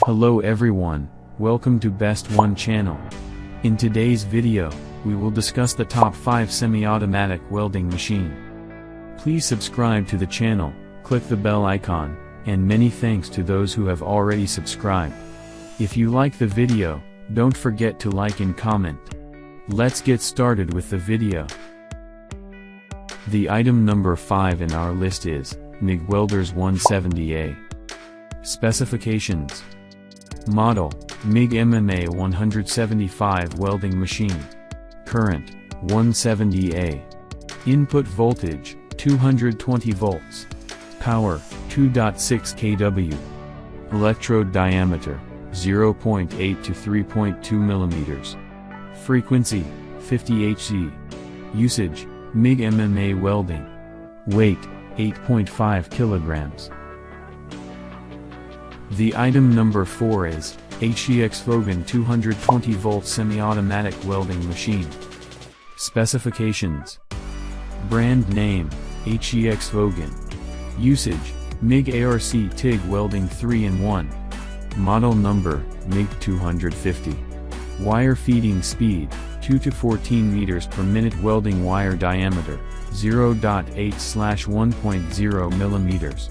Hello everyone, welcome to Best One channel. In today's video, we will discuss the top 5 semi-automatic welding machine. Please subscribe to the channel, click the bell icon, and many thanks to those who have already subscribed. If you like the video, don't forget to like and comment. Let's get started with the video. The item number 5 in our list is Mig Welder's 170A. Specifications. Model, Mig MMA 175 welding machine. Current, 170A. Input voltage, 220 volts. Power, 2.6 kW. Electrode diameter, 0.8 to 3.2 millimeters. Frequency, 50 Hz. Usage, Mig MMA welding. Weight, 8.5 kilograms. The item number 4 is HXVogan 220 volt semi-automatic welding machine. Specifications. Brand name, HXVogan. Usage, Mig ARC TIG welding 3-in-1. Model number, Mig 250. Wire feeding speed, 2 to 14 meters per minute. Welding wire diameter, 0.8/1.0 millimeters.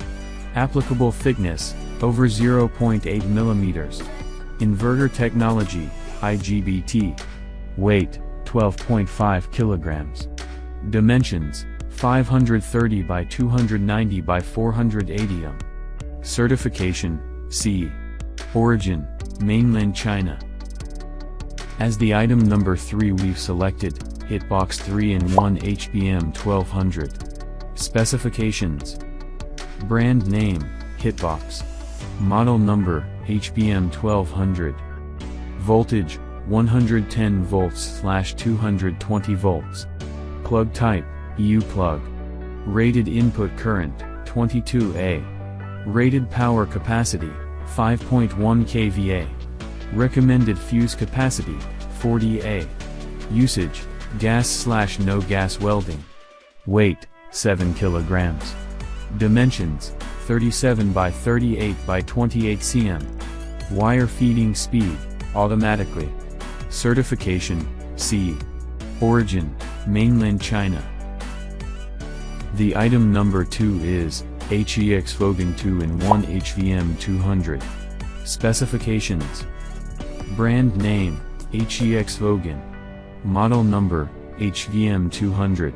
Applicable thickness, over 0.8 millimeters. Inverter technology, IGBT. Weight, 12.5 kilograms. Dimensions, 530 by 290 by 480 Certification, C. Origin, Mainland China. As the item number 3 we've selected, Hitbox 3-in-1 HBM 1200. Specifications. Brand name, Hitbox. Model number, HBM 1200. Voltage, 110 volts/220 volts. Plug type, EU plug. Rated input current, 22A. Rated power capacity, 5.1 kVA. Recommended fuse capacity, 40A. Usage, gas/no gas welding. Weight, 7 kilograms. Dimensions, 37 by 38 by 28 cm. Wire feeding speed, automatically. Certification, C. Origin, Mainland China. The item number 2 is HXVogan 2-in-1 HVM 200. Specifications. Brand name, HXVogan. Model number, HVM 200.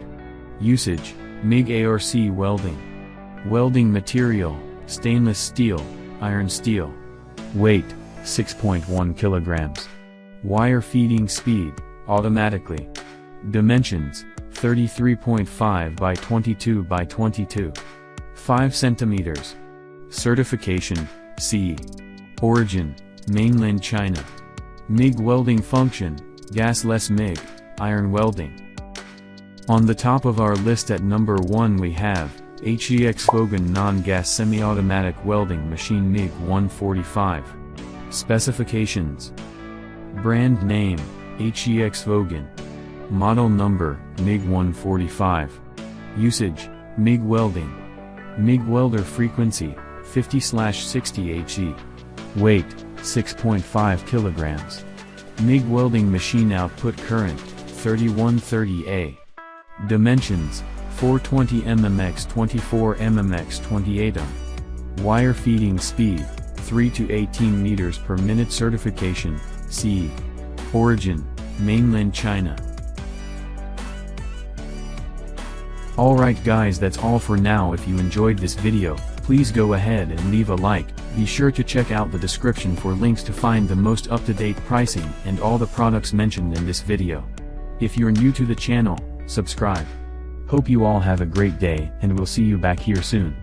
Usage, Mig ARC welding. Welding material, stainless steel, iron steel. Weight, 6.1 kilograms. Wire feeding speed, automatically. Dimensions, 33.5 by 22 by 22. 5 centimeters. Certification, C. Origin, Mainland China. Mig welding function, gasless Mig, iron welding. On the top of our list at number 1 we have HXVogan non-gas semi-automatic welding machine Mig 145. Specifications. Brand name, HXVogan. Model number, Mig 145. Usage, Mig welding. Mig welder frequency, 50/60 Hz. Weight, 6.5 kilograms. Mig welding machine output current, 3130A. Dimensions, 420 mmx 24 mmx 28 Wire feeding speed, 3 to 18 meters per minute. Certification, C. Origin, Mainland China. Alright guys, that's all for now. If you enjoyed this video, please go ahead and leave a like. Be sure to check out the description for links to find the most up-to-date pricing and all the products mentioned in this video. If you're new to the channel, subscribe. Hope you all have a great day, and we'll see you back here soon.